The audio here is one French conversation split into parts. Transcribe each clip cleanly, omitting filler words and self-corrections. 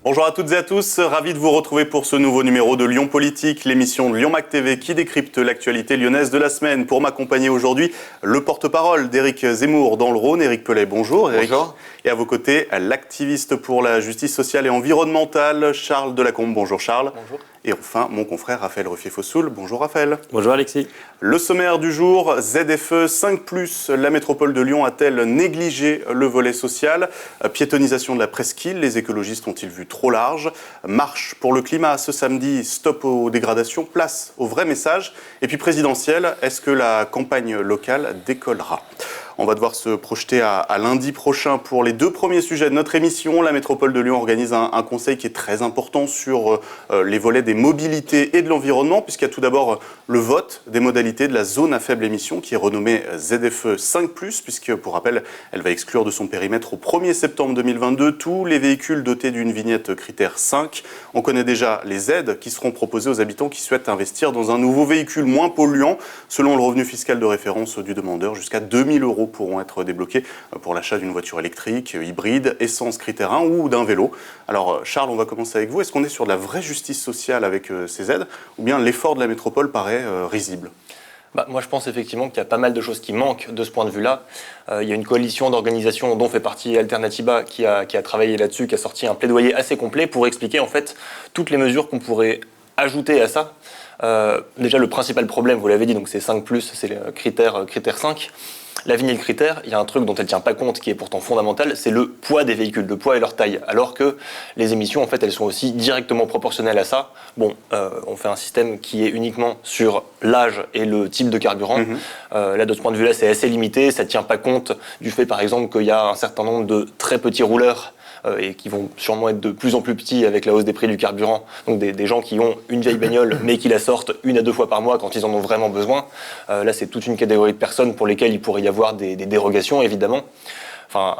Bonjour à toutes et à tous, ravi de vous retrouver pour ce nouveau numéro de Lyon Politique, l'émission de Lyon Mac TV qui décrypte l'actualité lyonnaise de la semaine. Pour m'accompagner aujourd'hui, le porte-parole d'Éric Zemmour dans le Rhône, Éric Pellet. Bonjour Éric. Bonjour. Et à vos côtés, l'activiste pour la justice sociale et environnementale, Charles Delacombe. Bonjour Charles. Bonjour. Et enfin, mon confrère Raphaël Ruffier-Fossoul. Bonjour Raphaël. Bonjour Alexis. Le sommaire du jour, ZFE 5+, la métropole de Lyon a-t-elle négligé le volet social? Piétonisation de la presqu'île, les écologistes ont-ils vu trop large? Marche pour le climat ce samedi, stop aux dégradations, place au vrai message. Et puis présidentielle, est-ce que la campagne locale décollera? On va devoir se projeter à lundi prochain pour les deux premiers sujets de notre émission. La métropole de Lyon organise un conseil qui est très important sur les volets des mobilités et de l'environnement, puisqu'il y a tout d'abord le vote des modalités de la zone à faible émission qui est renommée ZFE 5+, puisque pour rappel, elle va exclure de son périmètre au 1er septembre 2022 tous les véhicules dotés d'une vignette critère 5. On connaît déjà les aides qui seront proposées aux habitants qui souhaitent investir dans un nouveau véhicule moins polluant. Selon le revenu fiscal de référence du demandeur, jusqu'à 2 000 € pourront être débloqués pour l'achat d'une voiture électrique, hybride, essence critère 1 ou d'un vélo. Alors Charles, on va commencer avec vous. Est-ce qu'on est sur de la vraie justice sociale avec ces aides ou bien l'effort de la métropole paraît risible ? Moi, je pense effectivement qu'il y a pas mal de choses qui manquent de ce point de vue-là. Il y a une coalition d'organisations dont fait partie Alternatiba qui a travaillé là-dessus, qui a sorti un plaidoyer assez complet pour expliquer en fait toutes les mesures qu'on pourrait ajouter à ça. Déjà, le principal problème, vous l'avez dit, donc c'est 5+, c'est le critère 5. La vignette critère, il y a un truc dont elle ne tient pas compte qui est pourtant fondamental, c'est le poids des véhicules, le poids et leur taille. Alors que les émissions, en fait, elles sont aussi directement proportionnelles à ça. Bon, on fait un système qui est uniquement sur l'âge et le type de carburant. Là, de ce point de vue-là, c'est assez limité. Ça ne tient pas compte du fait, par exemple, qu'il y a un certain nombre de très petits rouleurs et qui vont sûrement être de plus en plus petits avec la hausse des prix du carburant. Donc des gens qui ont une vieille bagnole mais qui la sortent 1 à 2 fois par mois quand ils en ont vraiment besoin. Là, c'est toute une catégorie de personnes pour lesquelles il pourrait y avoir des dérogations, évidemment. Enfin,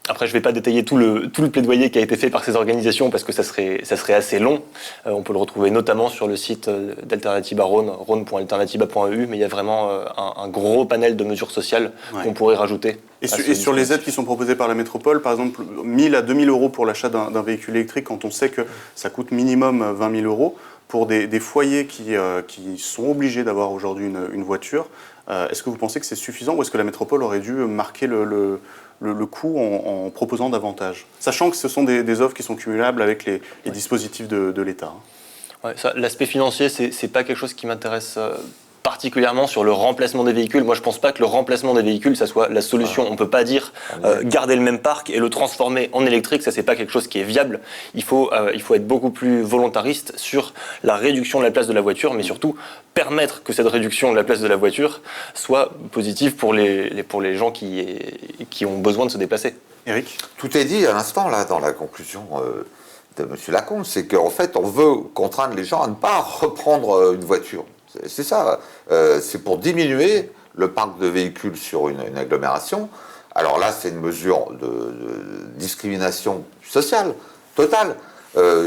après, je ne vais pas détailler tout le plaidoyer qui a été fait par ces organisations parce que ça serait assez long. On peut le retrouver notamment sur le site d'Alternativa Rhône, rhône.alternativa.eu, mais il y a vraiment un gros panel de mesures sociales qu'on pourrait rajouter. Et sur les aides qui sont proposées par la métropole, par exemple 1 000 à 2 000 € pour l'achat d'un véhicule électrique, quand on sait que ça coûte minimum 20 000 €, pour des foyers qui sont obligés d'avoir aujourd'hui une voiture, est-ce que vous pensez que c'est suffisant ou est-ce que la métropole aurait dû marquer le coût en proposant davantage, sachant que ce sont des offres qui sont cumulables avec les dispositifs de l'État? Ouais, l'aspect financier, c'est pas quelque chose qui m'intéresse particulièrement sur le remplacement des véhicules. Moi, je pense pas que le remplacement des véhicules, ça soit la solution. On peut pas dire garder le même parc et le transformer en électrique. Ça, c'est pas quelque chose qui est viable. Il faut être beaucoup plus volontariste sur la réduction de la place de la voiture, mais surtout permettre que cette réduction de la place de la voiture soit positive pour les gens qui ont besoin de se déplacer. Éric ? Tout est dit à l'instant, là, dans la conclusion de M. Lacombe, c'est qu'en fait, on veut contraindre les gens à ne pas reprendre une voiture. C'est ça. C'est pour diminuer le parc de véhicules sur une agglomération. Alors là, c'est une mesure de discrimination sociale totale.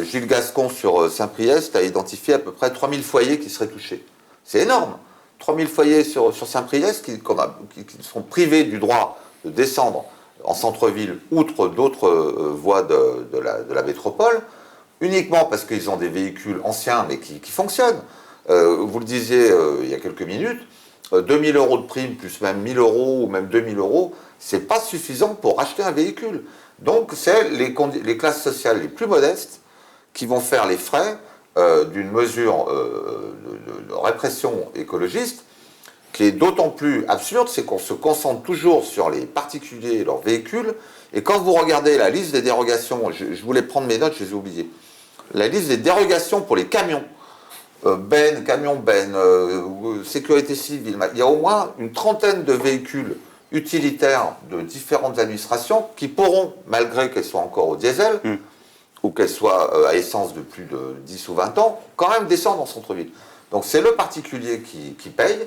Gilles Gascon, sur Saint-Priest, a identifié à peu près 3000 foyers qui seraient touchés. C'est énorme. 3000 foyers sur Saint-Priest qui sont privés du droit de descendre en centre-ville, outre d'autres voies de la métropole, uniquement parce qu'ils ont des véhicules anciens mais qui fonctionnent. Vous le disiez il y a quelques minutes, 2 000 € de prime, plus même 1 000 € ou même 2 000 €, c'est pas suffisant pour acheter un véhicule. Donc c'est les classes sociales les plus modestes qui vont faire les frais d'une mesure de répression écologiste qui est d'autant plus absurde, c'est qu'on se concentre toujours sur les particuliers et leurs véhicules. Et quand vous regardez la liste des dérogations, je voulais prendre mes notes, je les ai oubliées. La liste des dérogations pour les camions, camions sécurité civile, il y a au moins une trentaine de véhicules utilitaires de différentes administrations qui pourront, malgré qu'elles soient encore au diesel, ou qu'elles soient à essence de plus de 10 ou 20 ans, quand même descendre en centre-ville. Donc c'est le particulier qui paye,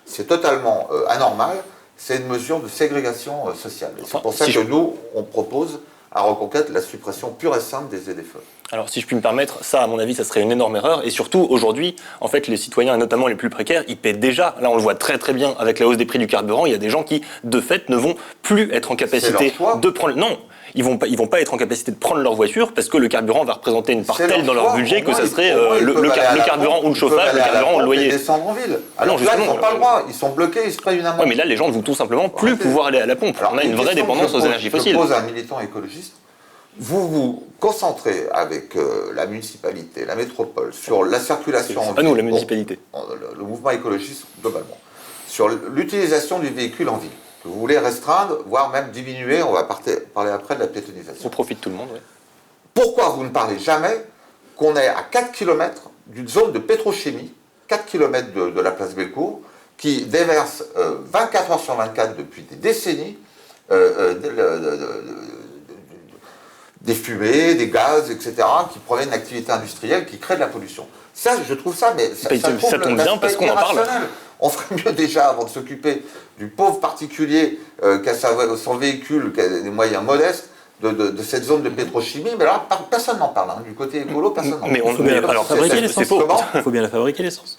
c'est totalement anormal, c'est une mesure de ségrégation sociale. C'est pour ça que nous, on propose à Reconquête la suppression pure et simple des ZFE. Alors, si je puis me permettre, ça, à mon avis, ça serait une énorme erreur. Et surtout, aujourd'hui, en fait, les citoyens, et notamment les plus précaires, ils paient déjà. Là, on le voit très très bien avec la hausse des prix du carburant. Il y a des gens qui, de fait, ne vont plus être en capacité de prendre... Non, ils vont pas être en capacité de prendre leur voiture parce que le carburant va représenter une part telle dans leur budget que ça serait le carburant ou le chauffage, le carburant ou le loyer. Descendre en ville. Alors Non, là, ils justement, n'ont pas le droit, ils sont bloqués, ils se prennent une amende. Ouais, mais là, les gens ne vont tout simplement plus pouvoir aller à la pompe. Alors, On a une vraie question dépendance que aux énergies fossiles. Je pose à un militant écologiste. Vous vous concentrez avec la municipalité, la métropole, sur la circulation en C'est pas ville. nous, la municipalité. Le mouvement écologiste, globalement. Sur l'utilisation du véhicule en ville. Que vous voulez restreindre, voire même diminuer, on va parler après de la piétonisation. Au profit de tout le monde, oui. Pourquoi vous ne parlez jamais qu'on est à 4 km d'une zone de pétrochimie, 4 km de la place Bellecour, qui déverse 24 heures sur 24 depuis des décennies des fumées, des gaz, etc., qui proviennent d'activités industrielles qui créent de la pollution. Ça, je trouve ça, mais ça tombe bien parce qu'on en parle. On ferait mieux déjà, avant de s'occuper du pauvre particulier qui a son véhicule, qui a des moyens modestes, de cette zone de pétrochimie, mais là, personne n'en parle. Hein. Du côté écolo, personne n'en parle. Mais on alors, fabriquer l'essence. Il faut bien la fabriquer, l'essence.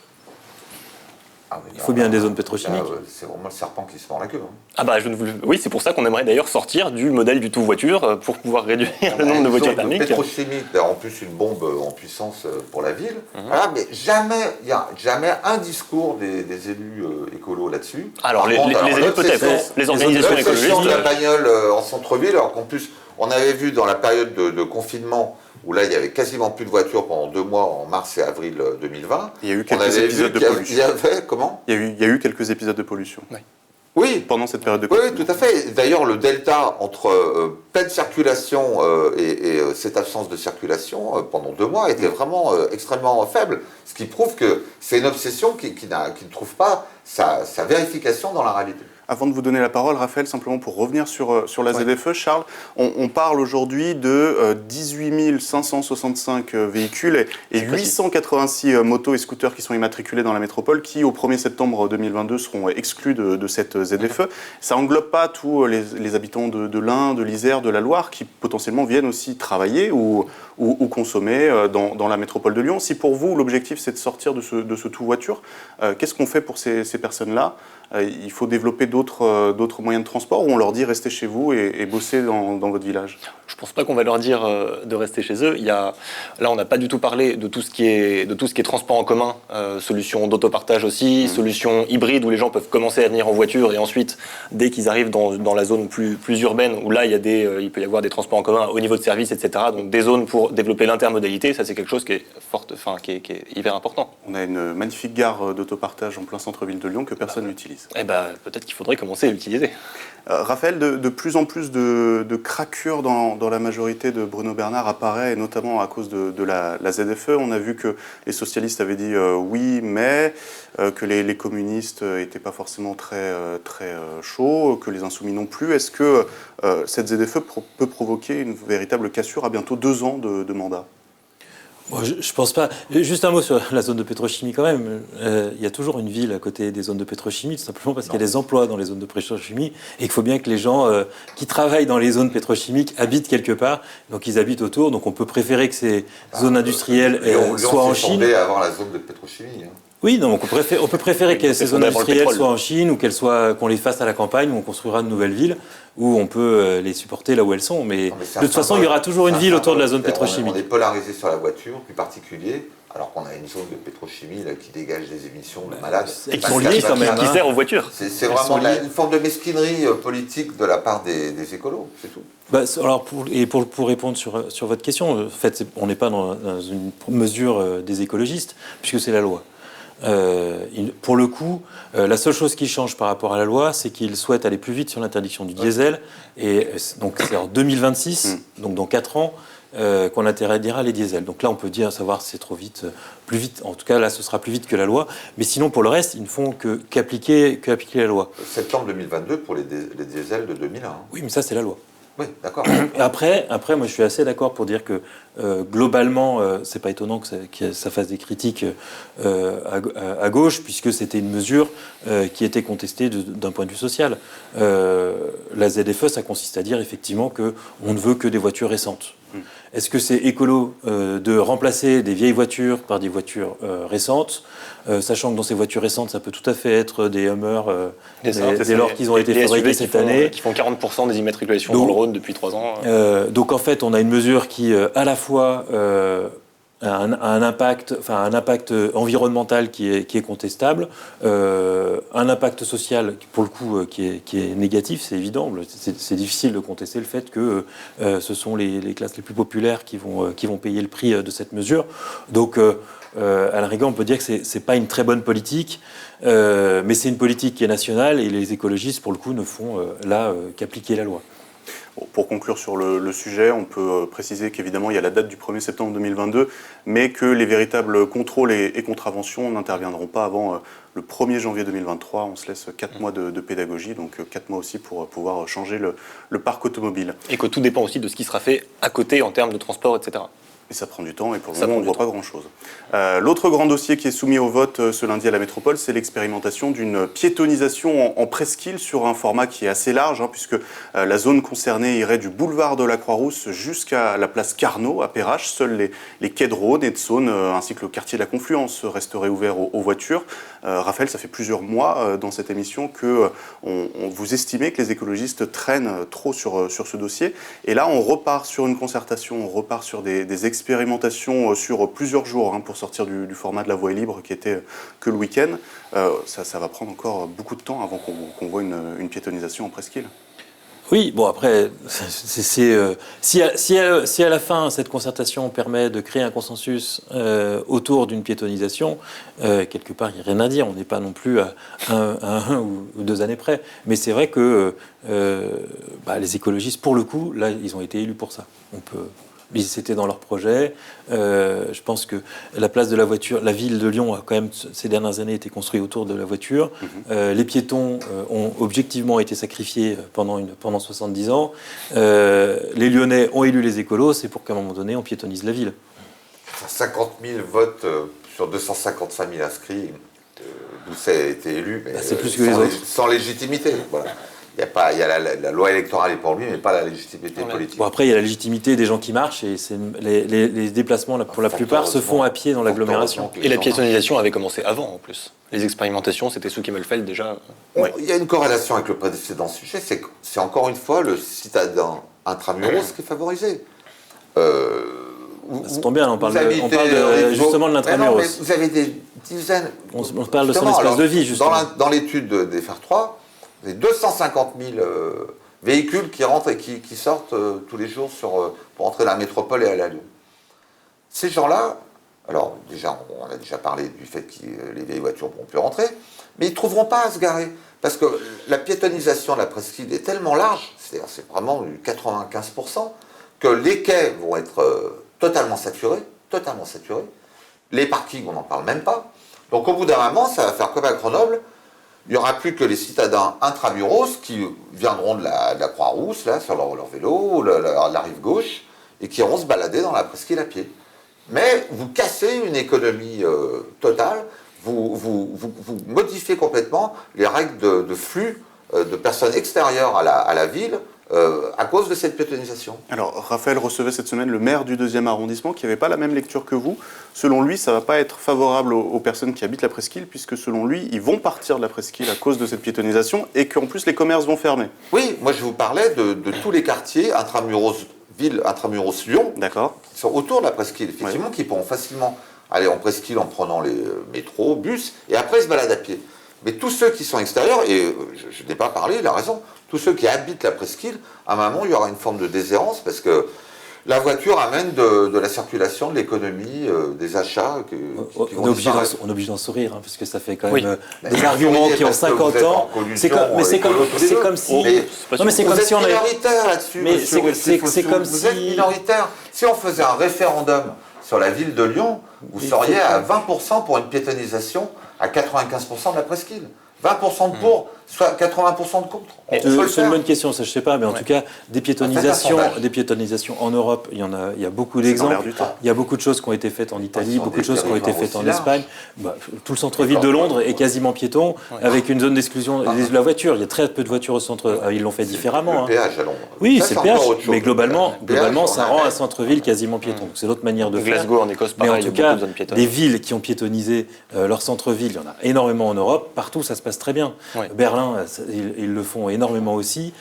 Ah, Il faut bien des zones pétrochimiques. C'est vraiment le serpent qui se mord la queue. Hein. Ah bah, oui, c'est pour ça qu'on aimerait d'ailleurs sortir du modèle du tout voiture pour pouvoir réduire le nombre de voitures thermiques. Pétrochimique, en plus une bombe en puissance pour la ville. Voilà, mais il n'y a jamais un discours des élus écolos là-dessus. Alors, les élus peut-être, les organisations écologistes. De la bagnole en centre-ville, alors qu'en plus, on avait vu dans la période de confinement, où là, il n'y avait quasiment plus de voitures pendant 2 mois, en mars et avril 2020. Il y a eu quelques épisodes de pollution. Il y avait, comment ? Il y a eu quelques épisodes de pollution. Oui. Pendant cette période de Oui, confinement. tout à fait. D'ailleurs, le delta entre pleine circulation et cette absence de circulation pendant 2 mois était vraiment extrêmement faible. Ce qui prouve que c'est une obsession qui ne trouve pas sa vérification dans la réalité. Avant de vous donner la parole, Raphaël, simplement pour revenir sur la ZFE, Charles, on parle aujourd'hui de 18 565 véhicules et 886 motos et scooters qui sont immatriculés dans la métropole qui, au 1er septembre 2022, seront exclus de cette ZFE. Ça n'englobe pas tous les habitants de l'Ain, de l'Isère, de la Loire qui potentiellement viennent aussi travailler ou consommer dans la métropole de Lyon. Si pour vous, l'objectif, c'est de sortir de ce tout-voiture, qu'est-ce qu'on fait pour ces personnes-là ? Il faut développer d'autres moyens de transport ou on leur dit restez chez vous et bossez dans votre village ? Je ne pense pas qu'on va leur dire de rester chez eux. Là, on n'a pas du tout parlé de tout ce qui est transport en commun, solution d'autopartage aussi, solution hybride où les gens peuvent commencer à venir en voiture et ensuite, dès qu'ils arrivent dans la zone plus urbaine, où là, il peut y avoir des transports en commun au niveau de service, etc. Donc des zones pour développer l'intermodalité, ça c'est quelque chose qui est hyper important. On a une magnifique gare d'autopartage en plein centre-ville de Lyon que personne n'utilise. Eh ben, peut-être qu'il faudrait commencer à l'utiliser. Raphaël, de plus en plus de craquure dans la majorité de Bruno Bernard apparaît, et notamment à cause de la ZFE. On a vu que les socialistes avaient dit oui, mais que les communistes n'étaient pas forcément très chauds, que les insoumis non plus. Est-ce que cette ZFE peut provoquer une véritable cassure à bientôt 2 ans de mandat ? Bon, je pense pas. Juste un mot sur la zone de pétrochimie quand même. Il y a toujours une ville à côté des zones de pétrochimie, tout simplement parce qu'il y a des emplois dans les zones de pétrochimie et qu'il faut bien que les gens qui travaillent dans les zones pétrochimiques habitent quelque part. Donc ils habitent autour. Donc on peut préférer que ces zones industrielles soient en Chine. Lyon avoir la zone de pétrochimie. Hein. Oui, donc on peut préférer que ces zones industrielles soient en Chine ou qu'on les fasse à la campagne où on construira de nouvelles villes où on peut les supporter là où elles sont. Mais de toute façon, il y aura toujours une ville autour de la zone pétrochimique. On est polarisé sur la voiture, plus particulier, alors qu'on a une zone de pétrochimie là, qui dégage des émissions de malades. Et qui sont liées quand même. Qui sert aux voitures. C'est vraiment une forme de mesquinerie politique de la part des écolos, c'est tout. Alors pour répondre sur votre question, en fait, on n'est pas dans une mesure des écologistes, puisque c'est la loi. Pour le coup, la seule chose qui change par rapport à la loi, c'est qu'ils souhaitent aller plus vite sur l'interdiction du diesel. Et donc c'est en 2026, donc dans 4 ans, qu'on interdira les diesels. Donc là, on peut savoir si c'est trop vite, plus vite. En tout cas, là, ce sera plus vite que la loi. Mais sinon, pour le reste, ils ne font qu'appliquer la loi. Septembre 2022 pour les diesels de 2001. Oui, mais ça, c'est la loi. Oui, d'accord. Après, moi, je suis assez d'accord pour dire que globalement, c'est pas étonnant que ça fasse des critiques à gauche, puisque c'était une mesure qui était contestée d'un point de vue social. La ZFE, ça consiste à dire effectivement qu'on ne veut que des voitures récentes. Est-ce que c'est écolo de remplacer des vieilles voitures par des voitures récentes, sachant que dans ces voitures récentes, ça peut tout à fait être des Hummer dès lors qu'ils ont été fabriqués cette année. Qui font 40% des immatriculations dans le Rhône depuis 3 ans. Donc en fait, on a une mesure qui, à la fois, a un impact environnemental qui est contestable, un impact social, pour le coup, qui est négatif, c'est évident. C'est difficile de contester le fait que ce sont les classes les plus populaires qui vont payer le prix de cette mesure. Donc, à la rigueur, on peut dire que c'est pas une très bonne politique, mais c'est une politique qui est nationale et les écologistes, pour le coup, ne font qu'appliquer la loi. Pour conclure sur le sujet, on peut préciser qu'évidemment, il y a la date du 1er septembre 2022, mais que les véritables contrôles et contraventions n'interviendront pas avant le 1er janvier 2023. On se laisse 4 mois de pédagogie, donc 4 mois aussi pour pouvoir changer le parc automobile. Et que tout dépend aussi de ce qui sera fait à côté en termes de transport, etc. Et ça prend du temps, et pour le moment, on ne voit pas grand-chose. L'autre grand dossier qui est soumis au vote ce lundi à la métropole, c'est l'expérimentation d'une piétonisation en presqu'île sur un format qui est assez large, puisque la zone concernée irait du boulevard de la Croix-Rousse jusqu'à la place Carnot, à Perrache. Seuls les quais de Rhône et de Saône, ainsi que le quartier de la Confluence, resteraient ouverts aux voitures. Raphaël, ça fait plusieurs mois dans cette émission que vous estimez que les écologistes traînent trop sur ce dossier. Et là, on repart sur une concertation, on repart sur des expérimentation sur plusieurs jours pour sortir du format de la voie libre qui était que le week-end. Ça va prendre encore beaucoup de temps avant qu'on voit une piétonisation en presqu'île. Oui, bon après, si à la fin cette concertation permet de créer un consensus autour d'une piétonisation, quelque part il n'y a rien à dire, on n'est pas non plus à un ou 2 années près. Mais c'est vrai que les écologistes, pour le coup, là ils ont été élus pour ça. C'était dans leur projet. Je pense que la place de la voiture, la ville de Lyon a quand même ces dernières années été construite autour de la voiture. Les piétons ont objectivement été sacrifiés pendant 70 ans. Les Lyonnais ont élu les écolos, c'est pour qu'à un moment donné on piétonise la ville. 50 000 votes sur 255 000 inscrits, d'où ça a été élu, mais c'est plus que les autres. Sans légitimité. Voilà. Il y a la loi électorale est pour lui, mais pas la légitimité politique. Bon, après, il y a la légitimité des gens qui marchent, et les déplacements, pour la plupart, se font à pied dans l'agglomération. Et la piétonisation avait commencé avant, en plus. Les expérimentations, c'était sous Kemmelfeld déjà. Il y a une corrélation avec le précédent sujet, c'est encore une fois le citadin intramuros qui est favorisé. Ça tombe bien, on parle justement de l'intramuros. Vous avez des dizaines... On parle de son espace de vie, justement. Dans l'étude des FR3, vous avez 250 000 véhicules qui rentrent et qui sortent tous les jours pour entrer dans la métropole et aller à Lyon. Ces gens-là, alors déjà, on a déjà parlé du fait que les vieilles voitures ne pourront plus rentrer, mais ils ne trouveront pas à se garer. Parce que la piétonisation de la presqu'île est tellement large, c'est vraiment du 95%, que les quais vont être totalement saturés. Les parkings, on n'en parle même pas. Donc au bout d'un moment, ça va faire comme à Grenoble. Il n'y aura plus que les citadins intramuros qui viendront de la Croix-Rousse, là, sur leur vélo, la rive gauche, et qui iront se balader dans la presqu'île à pied. Mais vous cassez une économie totale, vous modifiez complètement les règles de flux de personnes extérieures à la ville, à cause de cette piétonisation. Alors, Raphaël recevait cette semaine le maire du 2e arrondissement qui n'avait pas la même lecture que vous. Selon lui, ça ne va pas être favorable aux personnes qui habitent la presqu'île, puisque selon lui, ils vont partir de la presqu'île à cause de cette piétonisation et qu'en plus, les commerces vont fermer. Oui, moi je vous parlais de tous les quartiers intramuros ville, intramuros Lyon, qui sont autour de la presqu'île, effectivement, qui pourront facilement aller en presqu'île en prenant les métros, bus, et après se balader à pied. Mais tous ceux qui sont extérieurs, et je n'ai pas parlé, il a raison, tous ceux qui habitent la presqu'île, à un moment, il y aura une forme de déshérence parce que la voiture amène de la circulation, de l'économie, des achats. On est obligé d'en sourire, parce que ça fait quand même des arguments qui ont 50 ans. C'est comme si... Vous êtes minoritaire là-dessus. Vous êtes minoritaire. Si on faisait un référendum sur la ville de Lyon, vous seriez à 20% pour une piétonisation à 95% de la presqu'île. 20% pour, soit 80% de contre. On peut le C'est une faire. bonne question, ça je sais pas, mais en tout cas, des piétonisations en Europe, il y a beaucoup C'est dans l'air d'exemples. du temps. Il y a beaucoup de choses qui ont été faites en Italie, Sur beaucoup de des choses qui ont été territoires faites en aussi Espagne. Tout le centre-ville de Londres est quasiment piéton, avec une zone d'exclusion de la voiture. Il y a très peu de voitures au centre. Ils l'ont fait différemment. Le péage à Londres. Oui, Ça, c'est le encore péage, autre chose. mais globalement, Le péage, ça on a- rend un centre-ville quasiment piéton. C'est l'autre manière de faire. Glasgow en Écosse, Mais pareil, en tout il y a cas, beaucoup de zones piétonnes. des villes qui ont piétonnisé leur centre-ville, il y en a énormément en Europe. Partout, ça se passe très bien. Ouais. Berlin, ils le font énormément aussi.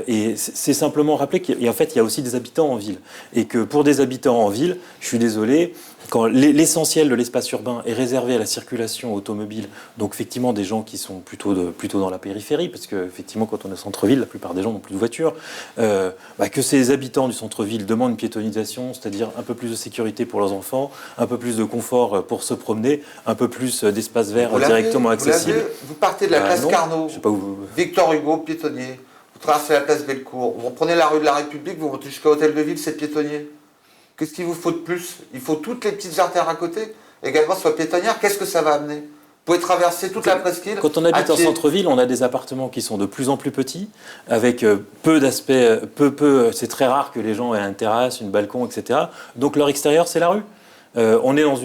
Et c'est simplement rappeler qu'en fait, il y a aussi des habitants en ville. Et que pour des habitants en ville, je suis désolé, quand l'essentiel de l'espace urbain est réservé à la circulation automobile, donc effectivement des gens qui sont plutôt dans la périphérie, parce que effectivement quand on est au centre-ville, la plupart des gens n'ont plus de voiture, que ces habitants du centre-ville demandent une piétonisation, c'est-à-dire un peu plus de sécurité pour leurs enfants, un peu plus de confort pour se promener, un peu plus d'espace vert directement accessible. Vous partez de la place Non, Carnot, je sais pas où. Victor Hugo, piétonnier. Vous traversez la place Bellecour, vous prenez la rue de la République, vous montez jusqu'à l'hôtel de ville, c'est piétonnier. Qu'est-ce qu'il vous faut de plus? Il faut toutes les petites artères à côté, également soit piétonnière. Qu'est-ce que ça va amener? Vous pouvez traverser toute la presqu'île. Quand on habite à en pied. centre-ville, on a des appartements qui sont de plus en plus petits, avec peu d'aspects, c'est très rare que les gens aient une terrasse, une balcon, etc. Donc leur extérieur, c'est la rue. On est on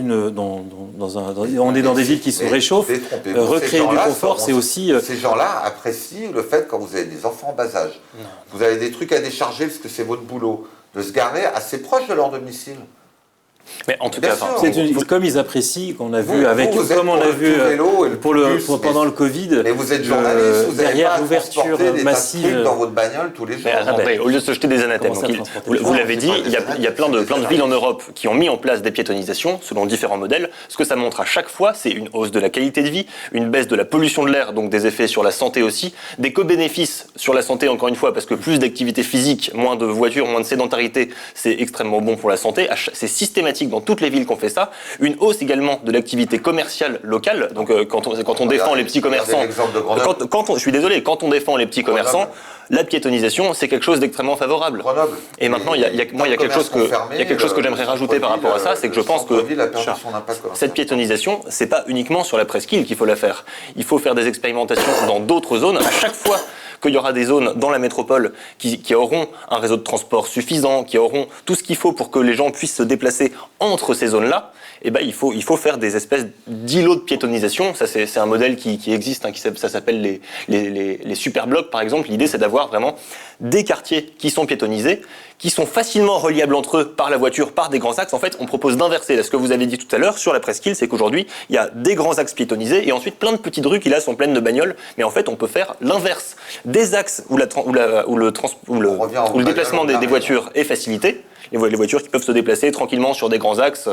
est dans des villes qui se réchauffent. Détrompez-vous, ces Recréer du gens-là confort, c'est aussi. Ces gens-là apprécient le fait, quand vous avez des enfants en bas âge, vous avez des trucs à décharger parce que c'est votre boulot, de se garer assez proche de leur domicile. Mais en tout Bien cas, sûr. enfin, Comme ils apprécient, qu'on a vu Vous, avec, vous êtes comme on pour a le vu tout vélo et le pendant bus, le Covid, Mais vous êtes journaliste, vous n'avez derrière pas à l'ouverture transporter des tas de massive. trucs dans votre bagnole tous les jours. mais attendez, au lieu de se jeter des anathèmes, Comment ça, donc transporter vous des l'avez gens, dit, c'est pas il y a plein de villes en Europe qui ont mis en place des piétonisations selon différents modèles. Ce que ça montre à chaque fois, c'est une hausse de la qualité de vie, une baisse de la pollution de l'air, donc des effets sur la santé aussi, des co-bénéfices sur la santé encore une fois, parce que plus d'activité physique, moins de voitures, moins de sédentarité, c'est extrêmement bon pour la santé. C'est systématique dans toutes les villes qu'on fait ça. Une hausse également de l'activité commerciale locale. Donc quand on défend les petits commerçants, je suis désolé, quand on défend les petits commerçants, la piétonisation, c'est quelque chose d'extrêmement favorable. Grenoble. Et maintenant, il y a quelque chose que j'aimerais rajouter par rapport à ça, c'est que je pense que cette piétonisation, c'est pas uniquement sur la presqu'île qu'il faut la faire. Il faut faire des expérimentations dans d'autres zones. À chaque fois qu'il y aura des zones dans la métropole qui auront un réseau de transport suffisant, qui auront tout ce qu'il faut pour que les gens puissent se déplacer entre ces zones-là, eh ben, il faut faire des espèces d'îlots de piétonisation. Ça, c'est un modèle qui existe, hein, ça s'appelle les superblocs, par exemple. L'idée, c'est d'avoir vraiment des quartiers qui sont piétonisés, qui sont facilement reliables entre eux par la voiture, par des grands axes. En fait, on propose d'inverser. Là, ce que vous avez dit tout à l'heure sur la presqu'île, c'est qu'aujourd'hui, il y a des grands axes piétonisés et ensuite plein de petites rues qui, là, sont pleines de bagnoles. Mais en fait, on peut faire l'inverse. Des axes où le déplacement des voitures est facilité. Les voitures qui peuvent se déplacer tranquillement sur des grands axes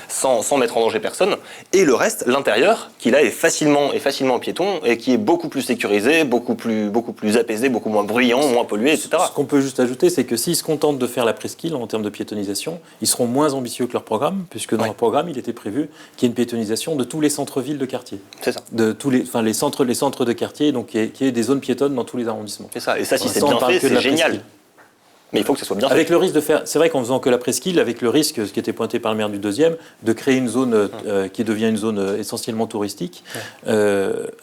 sans mettre en danger personne. Et le reste, l'intérieur, qui là est facilement piéton et qui est beaucoup plus sécurisé, beaucoup plus apaisé, beaucoup moins bruyant, moins pollué, etc. Ce qu'on peut juste ajouter, c'est que s'ils se contentent de faire la presqu'île en termes de piétonisation, ils seront moins ambitieux que leur programme, puisque dans leur programme, il était prévu qu'il y ait une piétonisation de tous les centres-villes de quartier. C'est ça. De tous les centres de quartier, donc qu'il y ait des zones piétonnes dans tous les arrondissements. C'est ça. Et ça, si c'est Ça, on bien parle fait, que de c'est la génial. presqu'île. Mais il faut que ça soit bien Avec fait. le risque de faire, c'est vrai qu'en faisant que la presqu'île, avec le risque, ce qui était pointé par le maire du 2e, de créer une zone qui devient une zone essentiellement touristique,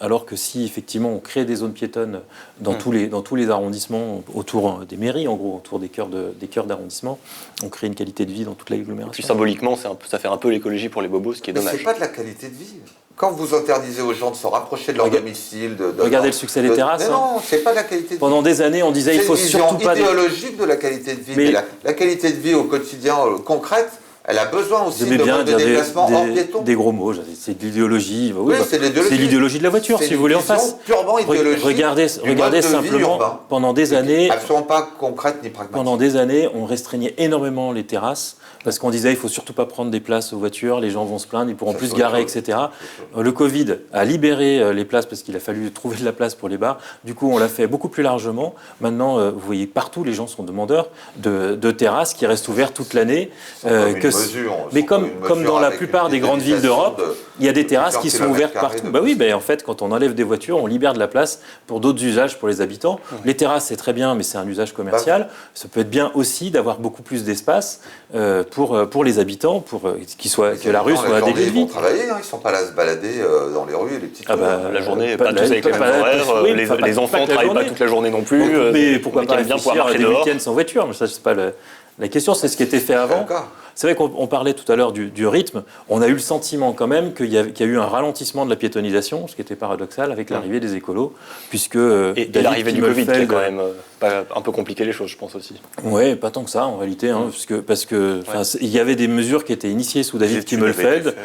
alors que si effectivement on crée des zones piétonnes dans tous les arrondissements, autour des mairies, en gros, autour des cœurs d'arrondissement, on crée une qualité de vie dans toute Puis l'agglomération. symboliquement, ça fait un peu l'écologie pour les bobos, ce qui est Mais dommage. c'est pas de la qualité de vie. Quand vous interdisez aux gens de se rapprocher de leur domicile, Regardez le succès des terrasses. Mais non, c'est pas de la qualité de vie. Pendant des années, on disait il faut surtout pas. C'est une vision idéologique de la qualité de vie. Mais la qualité de vie au quotidien concrète, elle a besoin aussi de modes de déplacement hors piéton. Des gros mots, c'est de l'idéologie. Oui, c'est l'idéologie de la voiture, si vous voulez, en face. Purement idéologique. Regardez simplement, pendant des années, absolument pas concrète ni pragmatique. pendant des années, on restreignait énormément les terrasses parce qu'on disait il faut surtout pas prendre des places aux voitures, les gens vont se plaindre, ils pourront plus se garer, etc. Le Covid a libéré les places parce qu'il a fallu trouver de la place pour les bars. Du coup, on l'a fait beaucoup plus largement. Maintenant, vous voyez partout, les gens sont demandeurs de terrasses qui restent ouvertes toute l'année, que mesures. Mais comme dans la plupart des grandes villes d'Europe, il y a des terrasses qui sont ouvertes partout. Bah oui, en fait, quand on enlève des voitures, on libère de la place pour d'autres usages pour les habitants. Les terrasses, c'est très bien, mais c'est un usage commercial. Ça peut être bien aussi d'avoir beaucoup plus d'espace pour les habitants, pour que la rue soit des lieux de vie. Ils vont travailler, ils ne sont pas là à se balader dans les rues, les petites la journée, pas tous avec les mêmes horaires. Les enfants ne travaillent pas toute la journée non plus. Mais pourquoi pas bien pouvoir marcher des week-ends sans voiture? Mais ça, c'est pas la question, c'est ce qui était fait avant. C'est vrai qu'on parlait tout à l'heure du rythme. On a eu le sentiment quand même qu'il y a eu un ralentissement de la piétonisation, ce qui était paradoxal avec l'arrivée des écolos, puisque et l'arrivée du Covid qui a quand même un peu compliqué les choses, je pense aussi. Oui, pas tant que ça en réalité, parce que il y avait des mesures qui étaient initiées sous David Kimmelfeld.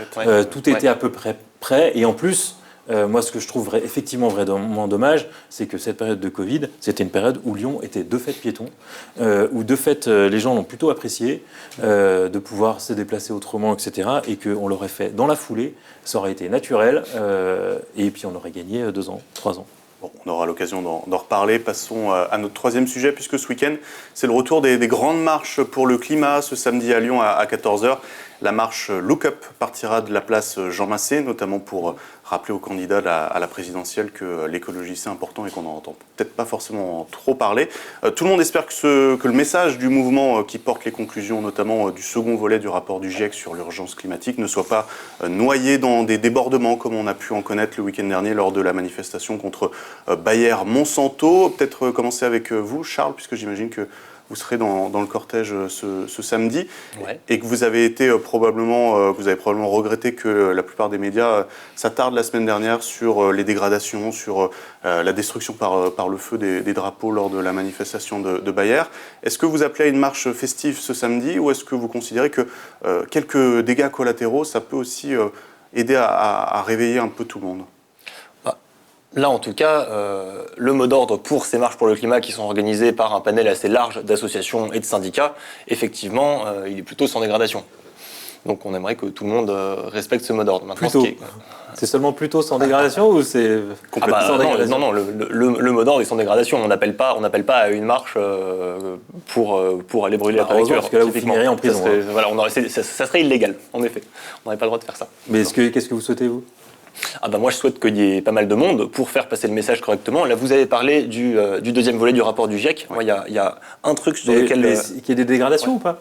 Tout était à peu près prêt, et en plus. Moi, ce que je trouve effectivement vraiment dommage, c'est que cette période de Covid, c'était une période où Lyon était de fait piéton, où de fait les gens l'ont plutôt apprécié, de pouvoir se déplacer autrement, etc. Et qu'on l'aurait fait dans la foulée, ça aurait été naturel, et puis on aurait gagné 2 ans, 3 ans. Bon, on aura l'occasion d'en reparler. Passons à notre troisième sujet, puisque ce week-end, c'est le retour des grandes marches pour le climat. Ce samedi à Lyon à 14h, la marche Look Up partira de la place Jean Massé, notamment pour rappeler aux candidats à la présidentielle que l'écologie c'est important et qu'on n'en entend peut-être pas forcément trop parler. Tout le monde espère que le message du mouvement qui porte les conclusions, notamment du second volet du rapport du GIEC sur l'urgence climatique, ne soit pas noyé dans des débordements comme on a pu en connaître le week-end dernier lors de la manifestation contre Bayer-Monsanto. Peut-être commencer avec vous, Charles, puisque j'imagine que vous serez dans le cortège ce samedi, et que vous avez été probablement regretté que la plupart des médias s'attardent la semaine dernière sur les dégradations, sur la destruction par le feu des drapeaux lors de la manifestation de Bayer. Est-ce que vous appelez à une marche festive ce samedi, ou est-ce que vous considérez que quelques dégâts collatéraux, ça peut aussi aider à réveiller un peu tout le monde ? Là, en tout cas, le mot d'ordre pour ces marches pour le climat qui sont organisées par un panel assez large d'associations et de syndicats, effectivement, il est plutôt sans dégradation. Donc on aimerait que tout le monde respecte ce mot d'ordre. C'est seulement plutôt sans dégradation ou c'est complètement sans dégradation ? Non, le mot d'ordre est sans dégradation. On n'appelle pas à une marche pour aller brûler la préfecture. Parce que là, vous finirez en prison. Ça serait illégal, en effet. On n'aurait pas le droit de faire ça. Mais qu'est-ce que vous souhaitez, vous ? Moi, je souhaite qu'il y ait pas mal de monde pour faire passer le message correctement. Là, vous avez parlé du deuxième volet du rapport du GIEC. Moi, il y a un truc sur lequel... Qu'il y ait des dégradations ou pas ?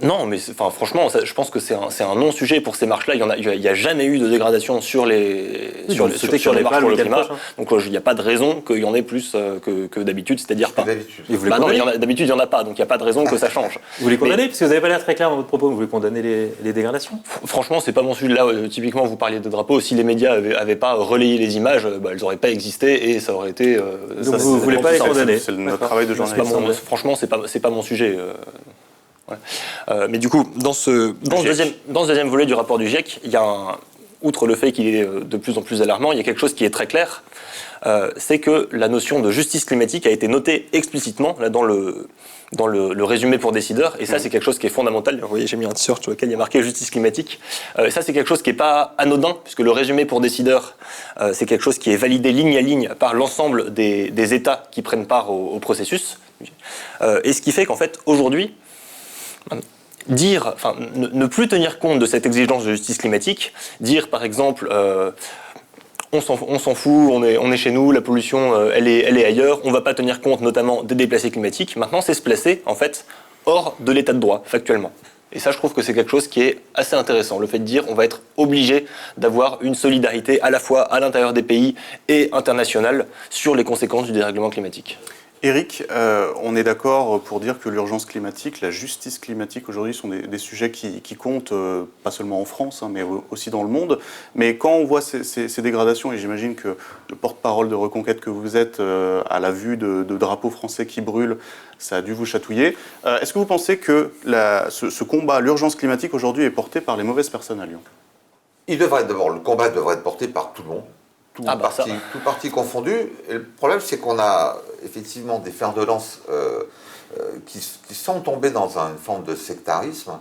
Non, mais franchement, je pense que c'est un non-sujet pour ces marches-là. Il n'y a jamais eu de dégradation sur les marches pour le climat. Donc il n'y a pas de raison qu'il y en ait plus que d'habitude, c'est-à-dire pas. D'habitude, il n'y en a pas, donc il n'y a pas de raison que ça change. Vous les condamnez ? Parce que vous n'avez pas l'air très clair dans votre propos. Vous voulez condamner les dégradations ? Franchement, c'est pas mon sujet. Là, typiquement, vous parliez de drapeaux. Si les médias n'avaient pas relayé les images, elles n'auraient pas existé et ça aurait été... donc vous ne voulez pas les condamner ? C'est notre travail de journaliste. Franchement, c'est pas mon sujet. Mais du coup, dans ce deuxième volet du rapport du GIEC, il y a outre le fait qu'il est de plus en plus alarmant, il y a quelque chose qui est très clair, c'est que la notion de justice climatique a été notée explicitement là, dans le résumé pour décideurs, et ça c'est quelque chose qui est fondamental. Vous voyez, j'ai mis un t-shirt sur lequel il y a marqué justice climatique. Ça c'est quelque chose qui n'est pas anodin, puisque le résumé pour décideurs, c'est quelque chose qui est validé ligne à ligne par l'ensemble des États qui prennent part au processus. Et ce qui fait qu'en fait, aujourd'hui, ne plus tenir compte de cette exigence de justice climatique, dire par exemple on s'en fout, on est chez nous, la pollution elle est ailleurs, on ne va pas tenir compte notamment des déplacés climatiques. Maintenant c'est se placer en fait hors de l'état de droit factuellement. Et ça je trouve que c'est quelque chose qui est assez intéressant, le fait de dire on va être obligé d'avoir une solidarité à la fois à l'intérieur des pays et internationale sur les conséquences du dérèglement climatique. Éric, on est d'accord pour dire que l'urgence climatique, la justice climatique aujourd'hui sont des sujets qui comptent, pas seulement en France, mais aussi dans le monde. Mais quand on voit ces dégradations, et j'imagine que le porte-parole de Reconquête que vous êtes, à la vue de drapeaux français qui brûlent, ça a dû vous chatouiller. Est-ce que vous pensez que ce combat, l'urgence climatique aujourd'hui, est porté par les mauvaises personnes à Lyon ? Le combat devrait être porté par tout le monde. Tout parti confondu. Et le problème, c'est qu'on a effectivement des fers de lance qui sont tombés dans une forme de sectarisme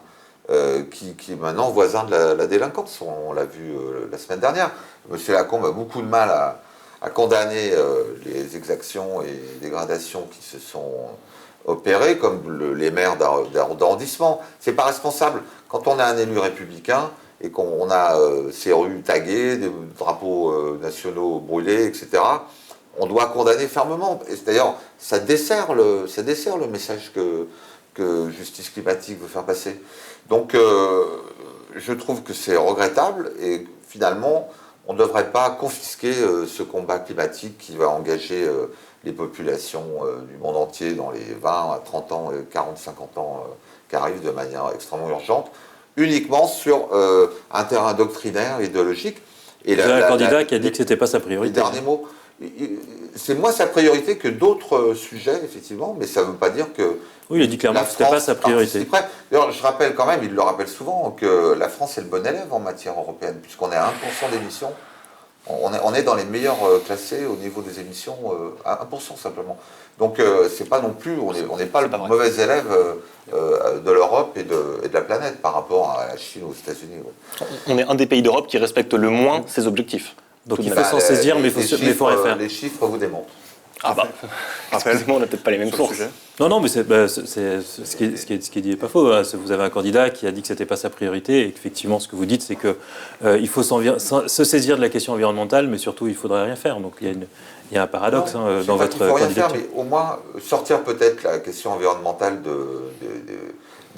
qui est maintenant voisin de la délinquance. On l'a vu la semaine dernière. M. Lacombe a beaucoup de mal à condamner les exactions et les dégradations qui se sont opérer comme les maires d'arrondissement. C'est pas responsable. Quand on est un élu républicain et qu'on a ces rues taguées, des drapeaux nationaux brûlés, etc., on doit condamner fermement. Et d'ailleurs, ça dessert le message que Justice climatique veut faire passer. Donc, je trouve que c'est regrettable et finalement, on ne devrait pas confisquer ce combat climatique qui va engager les populations du monde entier dans les 20 à 30 ans, 40, 50 ans qui arrivent de manière extrêmement urgente, uniquement sur un terrain doctrinaire, idéologique. Et vous avez un candidat qui a dit que ce n'était pas sa priorité. Les derniers mots. C'est moins sa priorité que d'autres sujets, effectivement, mais ça ne veut pas dire que... Oui, il a dit clairement que ce n'était pas sa priorité. D'ailleurs, je rappelle quand même, il le rappelle souvent, que la France est le bon élève en matière européenne, puisqu'on est à 1% d'émissions. On est dans les meilleurs classés au niveau des émissions, à 1% simplement. Donc, c'est pas non plus, on n'est pas le mauvais élève de l'Europe et de la planète par rapport à la Chine ou aux États-Unis. On est un des pays d'Europe qui respecte le moins ses objectifs. Donc il faut s'en saisir, mais il faut rien faire. Les chiffres vous démontrent. Ah bah, excusez-moi, on n'a peut-être pas les mêmes sources. Non, mais ce qui est dit n'est pas faux. Hein. Vous avez un candidat qui a dit que ce n'était pas sa priorité et qu'effectivement, ce que vous dites, c'est qu'il faut se saisir de la question environnementale, mais surtout, il ne faudrait rien faire. Donc il y a un paradoxe dans votre candidature. Il ne faut rien faire, mais au moins sortir peut-être la question environnementale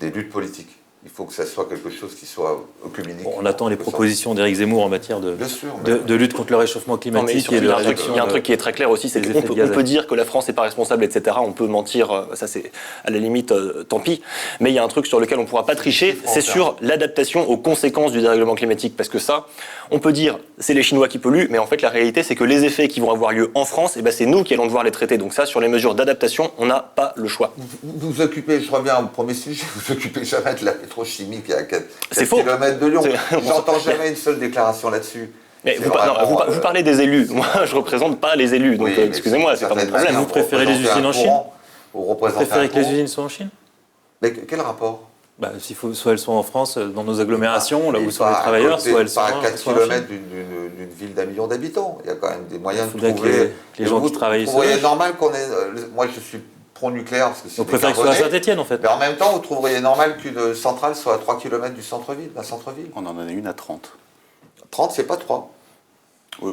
des luttes politiques. Il faut que ça soit quelque chose qui soit œcuménique. On attend les propositions d'Éric Zemmour en matière de lutte contre le réchauffement climatique. Il y a un truc qui est très clair aussi, c'est qu'on peut dire que la France n'est pas responsable, etc. On peut mentir, ça c'est à la limite, tant pis. Mais il y a un truc sur lequel on ne pourra pas tricher, c'est sur l'adaptation aux conséquences du dérèglement climatique. Parce que ça, on peut dire, c'est les Chinois qui polluent, mais en fait la réalité c'est que les effets qui vont avoir lieu en France, c'est nous qui allons devoir les traiter. Donc ça, sur les mesures d'adaptation, on n'a pas le choix. Vous occupez, je reviens au premier sujet, vous occupez jamais de la pétrochimie qui est à 4 km de Lyon. J'entends jamais une seule déclaration là-dessus. Mais vous parlez des élus. Moi, je ne représente pas les élus. Donc, excusez-moi, c'est pas mon problème. Vous préférez les usines en Chine? Vous préférez que les usines soient en Chine? Mais quel rapport? Soit elles sont en France, dans nos agglomérations, là où sont les travailleurs, soit elles sont à 4 km d'une ville d'1 million d'habitants. Il y a quand même des moyens de trouver... Les gens qui travaillent ici. Vous trouveriez normal qu'on ait... Moi, je suis pro-nucléaire, parce que c'est... Vous préférez que ce soit à Saint-Étienne, en fait. Mais en même temps, vous trouveriez normal qu'une centrale soit à 3 km du centre-ville, d'un centre-ville. On en a une à 30. 30, c'est pas 3. Oui,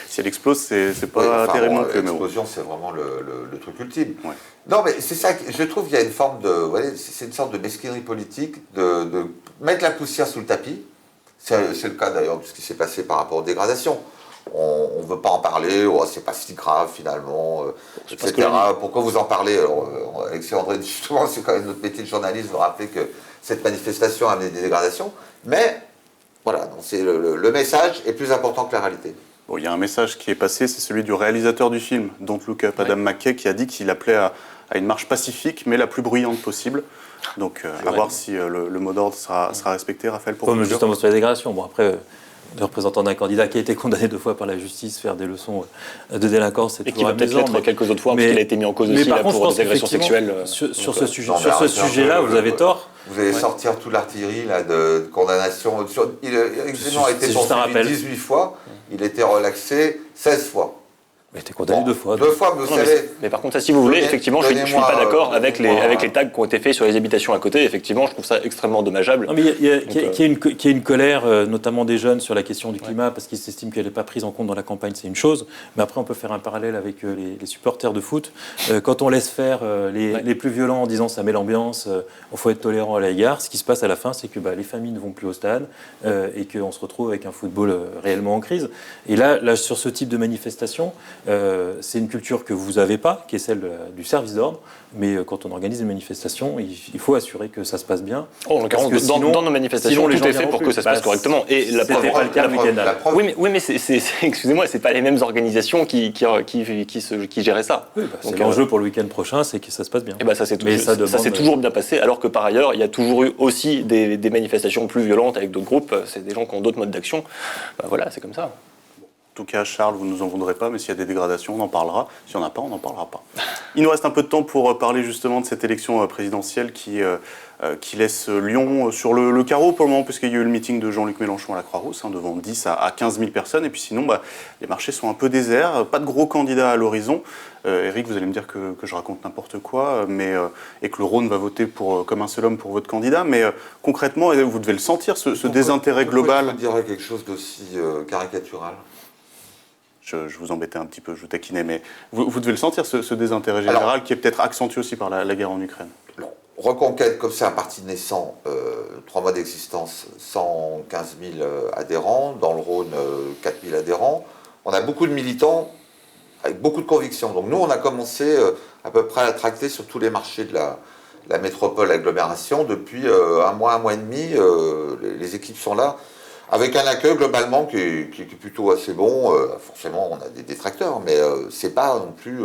si elle explose, c'est pas terriblement que. L'explosion, c'est vraiment le truc ultime. Ouais. Non, mais c'est ça, je trouve qu'il y a une forme de... Vous voyez, c'est une sorte de mesquinerie politique, de mettre la poussière sous le tapis. C'est le cas d'ailleurs de ce qui s'est passé par rapport aux dégradations. On ne veut pas en parler, c'est pas si grave finalement, etc. Pourquoi vous en parlez? Alors, Alexis André, justement, c'est quand même notre métier de journaliste de rappeler que cette manifestation a amené des dégradations. Mais voilà, le message est plus important que la réalité. Bon, il y a un message qui est passé, c'est celui du réalisateur du film, Don't Look Up, Adam McKay, qui a dit qu'il appelait à une marche pacifique, mais la plus bruyante possible. Donc, à voir si le mot d'ordre sera respecté, Raphaël, pour vous. Justement sur la dégradation. Bon, après, le représentant d'un candidat qui a été condamné 2 fois par la justice, faire des leçons de délinquance, c'est toujours amusant. Et qui va peut-être l'être quelques autres fois, parce qu'il a été mis en cause aussi pour des agressions sexuelles. Sur ce sujet-là, vous avez tort. Vous allez sortir toute l'artillerie de condamnation. Éric Zemmour a été poursuivi 18 fois, il a été relaxé 16 fois. Il a été condamné 2 fois. 2 fois, mais vous savez... Mais par contre, ça, si vous voulez, effectivement, je ne suis pas d'accord avec les tags qui ont été faits sur les habitations à côté. Effectivement, je trouve ça extrêmement dommageable. Non, mais il y a une colère, notamment des jeunes, sur la question du climat, parce qu'ils s'estiment qu'elle n'est pas prise en compte dans la campagne, c'est une chose. Mais après, on peut faire un parallèle avec les supporters de foot. Quand on laisse faire les plus violents en disant ça met l'ambiance, il faut être tolérant à l'égard, ce qui se passe à la fin, c'est que les familles ne vont plus au stade et qu'on se retrouve avec un football réellement en crise. Et là, sur ce type de manifestation, c'est une culture que vous n'avez pas, qui est celle du service d'ordre, mais quand on organise des manifestations, il faut assurer que ça se passe bien. En l'occurrence, dans nos manifestations, tout est fait pour que ça se passe correctement. Et la preuve, pas le cas le week-end. Oui, mais excusez-moi, c'est pas les mêmes organisations qui géraient ça. Oui, c'est l'enjeu pour le week-end prochain, c'est que ça se passe bien. Et ça s'est toujours bien passé, alors que par ailleurs, il y a toujours eu aussi des manifestations plus violentes avec d'autres groupes. C'est des gens qui ont d'autres modes d'action. Voilà, c'est comme ça. En tout cas, Charles, vous ne nous en voudrez pas, mais s'il y a des dégradations, on en parlera. Si on n'en a pas, on n'en parlera pas. Il nous reste un peu de temps pour parler justement de cette élection présidentielle qui laisse Lyon sur le carreau pour le moment, puisqu'il y a eu le meeting de Jean-Luc Mélenchon à la Croix-Rousse, devant 10 à 15 000 personnes. Et puis sinon, les marchés sont un peu déserts, pas de gros candidats à l'horizon. Eric, vous allez me dire que je raconte n'importe quoi, et que le Rhône va voter comme un seul homme pour votre candidat. Mais concrètement, vous devez le sentir, ce désintérêt global. Je dirais quelque chose d'aussi caricatural. Je vous embêtais un petit peu, je vous taquinais, mais vous devez le sentir, ce désintérêt général qui est peut-être accentué aussi par la guerre en Ukraine. Alors, Reconquête, comme c'est un parti naissant, 3 mois d'existence, 115 000 adhérents, dans le Rhône, 4 000 adhérents. On a beaucoup de militants avec beaucoup de convictions. Donc nous, on a commencé à peu près à tracter sur tous les marchés de la métropole agglomération. Depuis un mois et demi, les équipes sont là. Avec un accueil globalement qui est plutôt assez bon. Forcément, on a des détracteurs, mais c'est pas non plus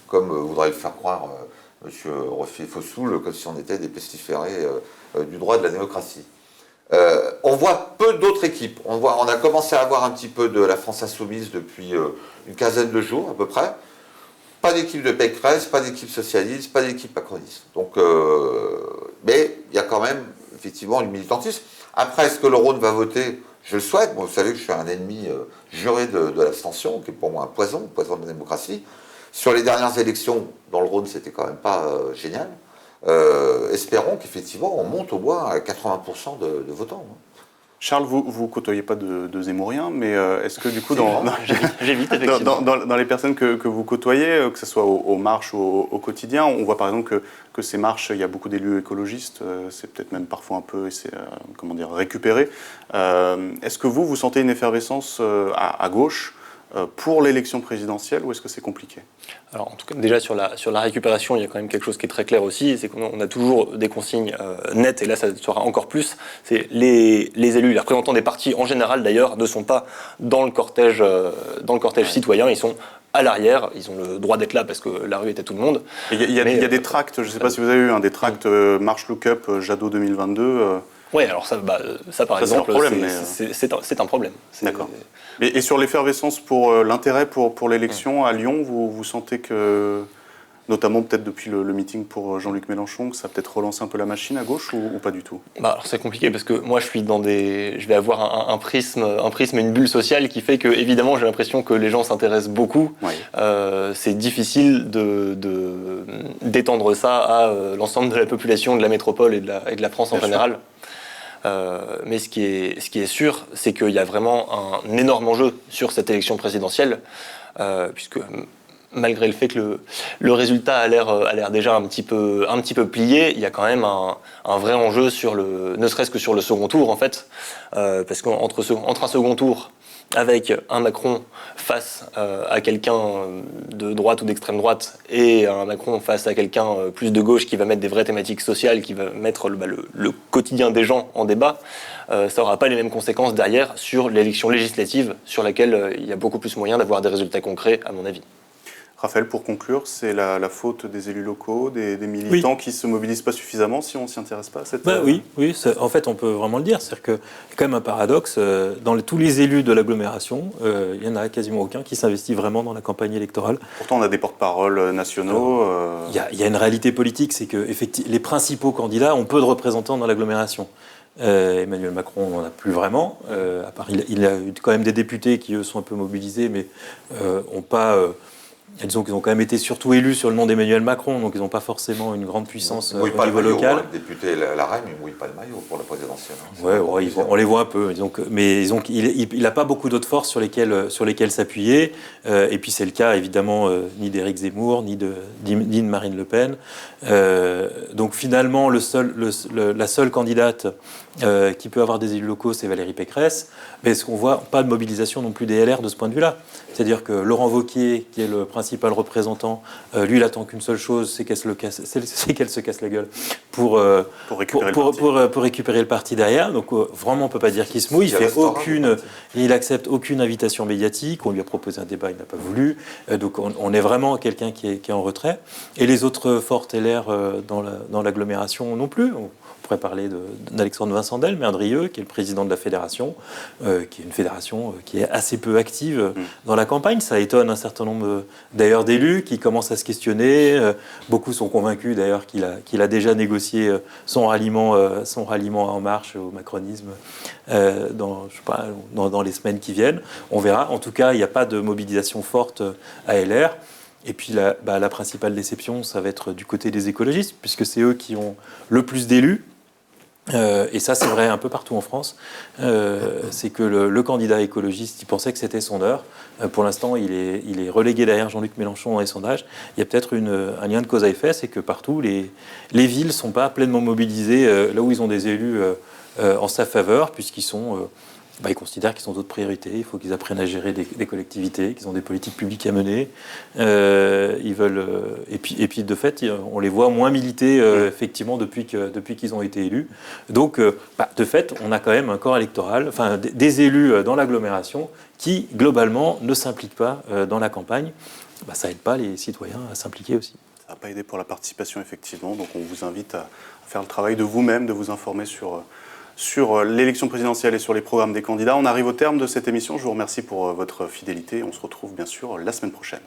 comme voudrait le faire croire Monsieur Roffier-Fossoul, comme si on était des pestiférés du droit de la démocratie. On voit peu d'autres équipes. On a commencé à avoir un petit peu de la France Insoumise depuis une quinzaine de jours à peu près. Pas d'équipe de Pécresse, pas d'équipe socialiste, pas d'équipe macroniste. Donc, mais il y a quand même effectivement du militantisme. Après, est-ce que le Rhône va voter ? Je le souhaite. Bon, vous savez que je suis un ennemi juré de l'abstention, qui est pour moi un poison de la démocratie. Sur les dernières élections, dans le Rhône, c'était quand même pas génial. Espérons qu'effectivement, on monte au moins à 80% de votants. Charles, vous côtoyez pas de Zemmouriens, mais est-ce que du coup, j'évite effectivement. Dans les personnes que vous côtoyez, que ce soit aux marches ou au quotidien, on voit par exemple que ces marches, il y a beaucoup d'élus écologistes, c'est peut-être même parfois un peu récupéré. Est-ce que vous sentez une effervescence à gauche pour l'élection présidentielle, ou est-ce que c'est compliqué ? Alors, en tout cas, déjà sur la récupération, il y a quand même quelque chose qui est très clair aussi, c'est qu'on a toujours des consignes nettes, et là ça sera encore plus. C'est les élus, les représentants des partis en général d'ailleurs, ne sont pas dans le cortège citoyen, ils sont à l'arrière, ils ont le droit d'être là parce que la rue est à tout le monde. Il y a des tracts, je ne sais pas si vous avez eu des tracts Marche Look Up Jadot 2022. Oui, alors ça par exemple, c'est un problème. D'accord. Et sur l'effervescence pour l'intérêt pour l'élection à Lyon, vous sentez que, notamment peut-être depuis le meeting pour Jean-Luc Mélenchon, que ça a peut-être relancé un peu la machine à gauche ou pas du tout ? Alors c'est compliqué parce que moi je vais avoir un prisme et une bulle sociale qui fait que évidemment j'ai l'impression que les gens s'intéressent beaucoup. Oui. C'est difficile d'étendre ça à l'ensemble de la population de la métropole et de la France en général. Mais ce qui est sûr, c'est qu'il y a vraiment un énorme enjeu sur cette élection présidentielle, puisque malgré le fait que le résultat a l'air déjà un petit peu plié, il y a quand même un vrai enjeu ne serait-ce que sur le second tour en fait, parce qu'entre un second tour avec un Macron face à quelqu'un de droite ou d'extrême droite et un Macron face à quelqu'un plus de gauche qui va mettre des vraies thématiques sociales, qui va mettre le quotidien des gens en débat, ça n'aura pas les mêmes conséquences derrière sur l'élection législative sur laquelle il y a beaucoup plus moyen d'avoir des résultats concrets à mon avis. Raphaël, pour conclure, c'est la faute des élus locaux, des militants qui ne se mobilisent pas suffisamment si on ne s'y intéresse pas à cette... Oui, en fait on peut vraiment le dire, c'est-à-dire qu'il y a quand même un paradoxe, dans tous les élus de l'agglomération, il n'y en a quasiment aucun qui s'investit vraiment dans la campagne électorale. Pourtant on a des porte-paroles nationaux. Il y a une réalité politique, c'est que les principaux candidats ont peu de représentants dans l'agglomération. Emmanuel Macron n'en a plus vraiment, à part il a eu quand même des députés qui eux sont un peu mobilisés, mais n'ont pas... disons qu'ils ont quand même été surtout élus sur le nom d'Emmanuel Macron, donc ils n'ont pas forcément une grande puissance au niveau local. Le député LaREM, il ne mouille pas le maillot pour la présidentielle. On les voit un peu, mais il n'a pas beaucoup d'autres forces sur lesquelles s'appuyer. Et puis c'est le cas évidemment ni d'Éric Zemmour, ni de Marine Le Pen. Donc finalement, la seule candidate qui peut avoir des élus locaux, c'est Valérie Pécresse. Mais est-ce qu'on voit pas de mobilisation non plus des LR de ce point de vue-là ? C'est-à-dire que Laurent Wauquiez, qui est le principal représentant, lui, il attend qu'une seule chose, c'est qu'elle se casse la gueule pour récupérer le parti derrière. Donc vraiment, on peut pas dire qu'il se mouille. Il accepte aucune invitation médiatique. On lui a proposé un débat, il n'a pas voulu. Donc on est vraiment quelqu'un qui est en retrait. Et les autres fortes LR dans l'agglomération non plus. On pourrais parler d'Alexandre Vincendel, maire de Rieux, qui est le président de la fédération, qui est une fédération qui est assez peu active dans la campagne. Ça étonne un certain nombre d'ailleurs d'élus qui commencent à se questionner. Beaucoup sont convaincus d'ailleurs qu'il a déjà négocié son ralliement En Marche au macronisme dans les semaines qui viennent. On verra. En tout cas, il n'y a pas de mobilisation forte à LR. Et puis la principale déception, ça va être du côté des écologistes, puisque c'est eux qui ont le plus d'élus. Et ça, c'est vrai un peu partout en France. C'est que le candidat écologiste, il pensait que c'était son heure. Pour l'instant, il est relégué derrière Jean-Luc Mélenchon dans les sondages. Il y a peut-être un lien de cause à effet, c'est que partout, les villes ne sont pas pleinement mobilisées là où ils ont des élus en sa faveur, puisqu'ils sont... ils considèrent qu'ils ont d'autres priorités, il faut qu'ils apprennent à gérer des collectivités, qu'ils ont des politiques publiques à mener. Ils veulent, et puis de fait, on les voit moins militer effectivement depuis qu'ils ont été élus. Donc, de fait, on a quand même un corps électoral, enfin des élus dans l'agglomération qui, globalement, ne s'impliquent pas dans la campagne. Ça n'aide pas les citoyens à s'impliquer aussi. Ça n'a pas aidé pour la participation, effectivement. Donc on vous invite à faire le travail de vous-même, de vous informer sur l'élection présidentielle et sur les programmes des candidats. On arrive au terme de cette émission. Je vous remercie pour votre fidélité. On se retrouve bien sûr la semaine prochaine.